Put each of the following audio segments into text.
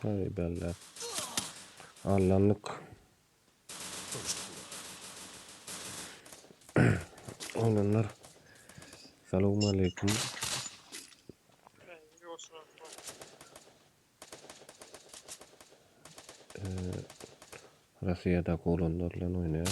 Hay beller. Allanlık. Olanlar. Selamun aleyküm. Rusya'da olanlarla oynayan.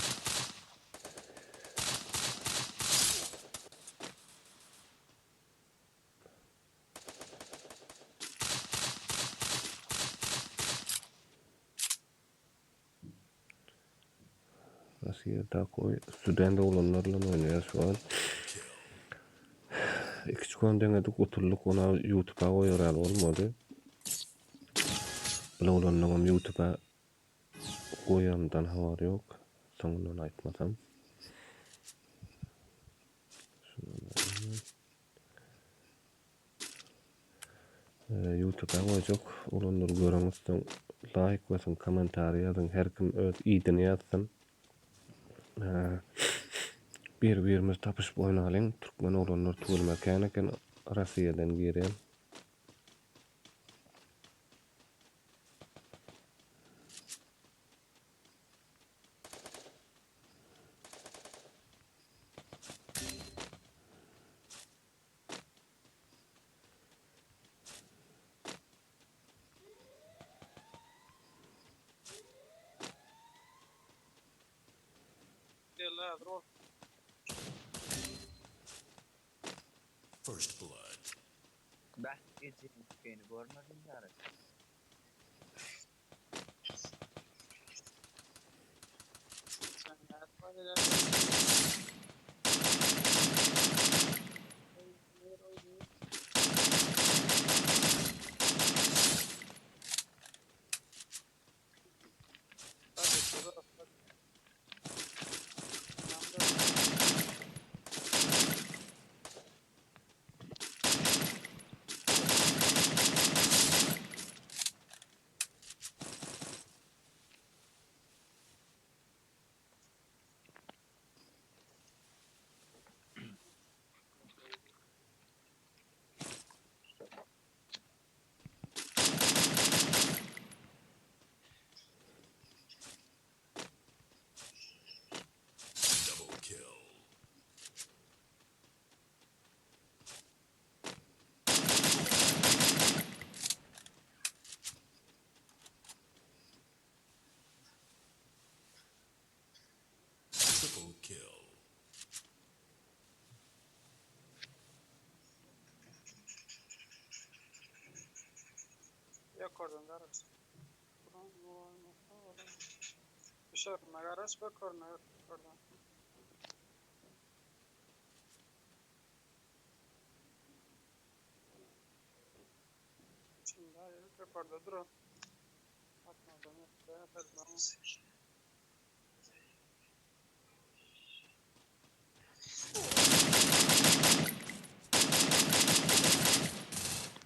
Rusya'da Sudan'da olanlarla oynayan şu an. İki kondenedik oturluk ona YouTube'a koyural olmadı. Bula olanlarım YouTube'a koyamdan havar yok. Sonundan aytmasam. YouTube'a koyacak. Olanlar görüňizden like basın, komentar yazın. Her kim öz iyidini yazsın. Bir-birimiz tapışıp oynalyň. Türkmen olanlar tugulmakan eken Rusya'dan giren. First blood. Bah, geçelim beni görmedin ya. Double kill. Triple kill. Ya oradan garaj. Dışarı garaj bak oradan. Şimdi hep orada durun. Atmadan yaparız.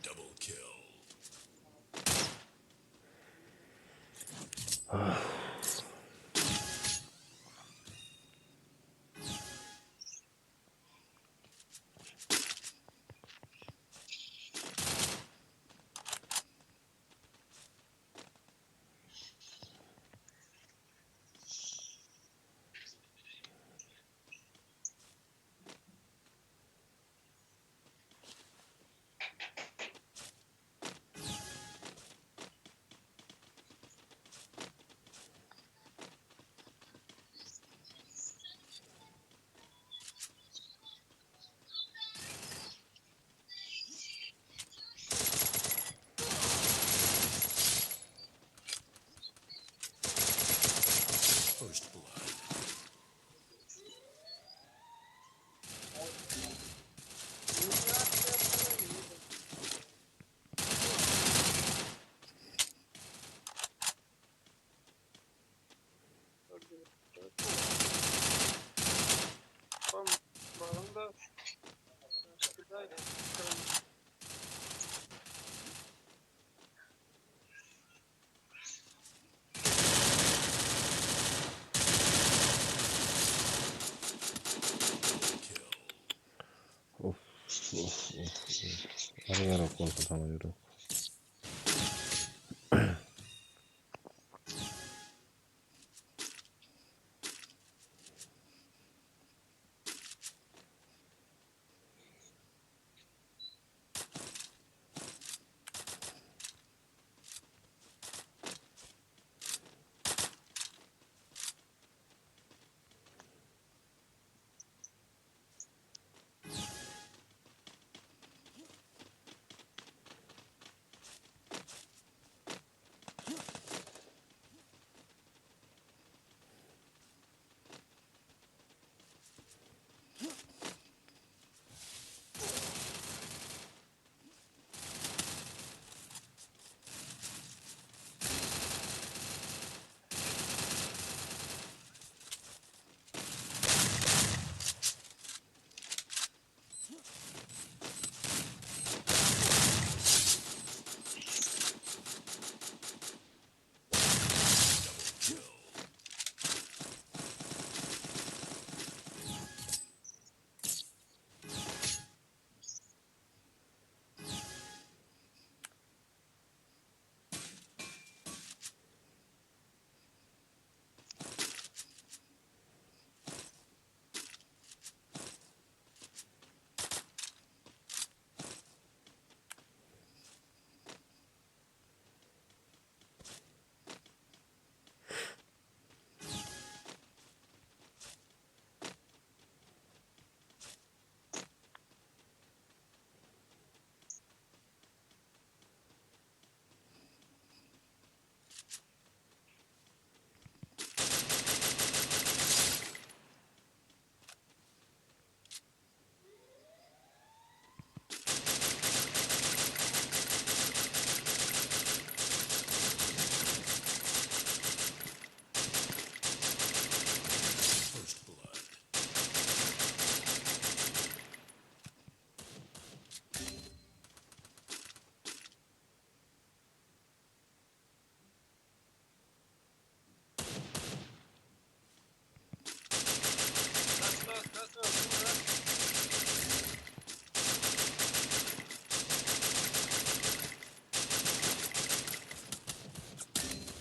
Double kill. First blood. Bağında Kill. Of. Arayarak olsa sana yürü.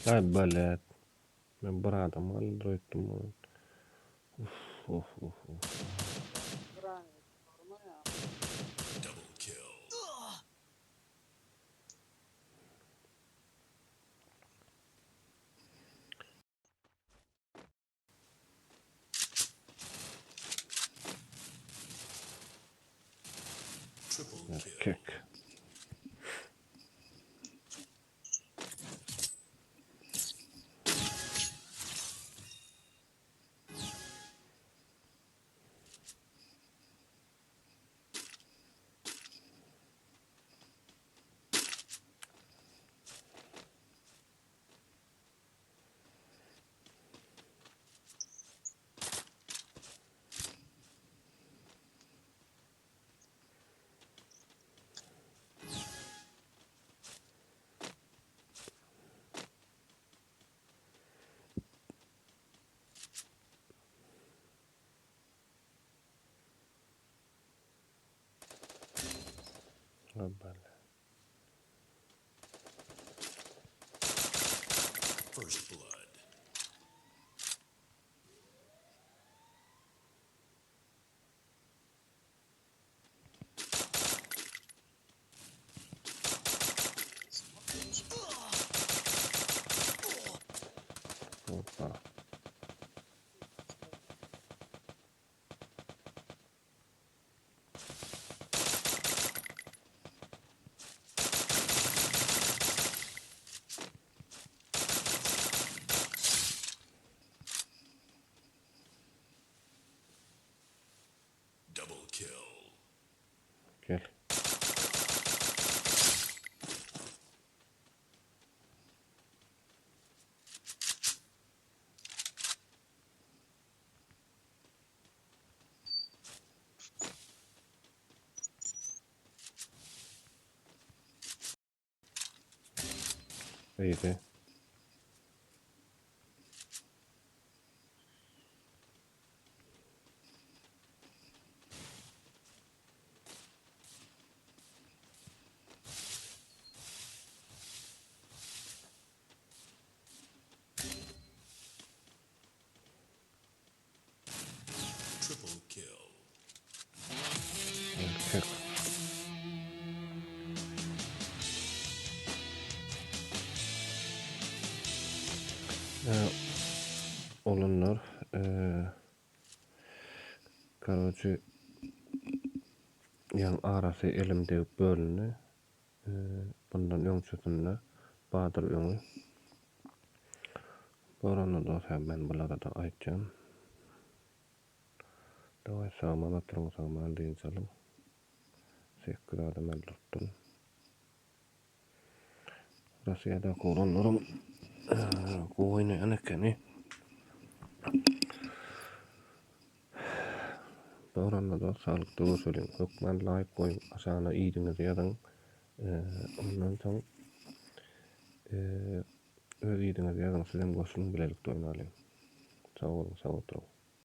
Ay böyle ben bir adam öldürdüm onu. Uf. Granit. Korma ya. Double kill. Triple kill. Kick. Ay böyle. First blood. Hoppa. Double kill. Gel. İyiydi. Triple kill. Kick. Olunlar. Karıcı yan arası elimde bölünü. Bundan öňçüsinde Badyr öňü. Boranda da ben bulara da aýtjam. Daway saman atryň saman diýen salym. Sekür adam öldürdüm. Russiýada goranlarym goýny anakany. Boranda da salykda görseliň. Hökmen laýyk goýun aşaňa iýdiňiz ýazyň. Ondan soň öz iýdiňiz ýazyň sizem goşulyň bilelikde oýnalyň. Sag bolun, sag oturyň.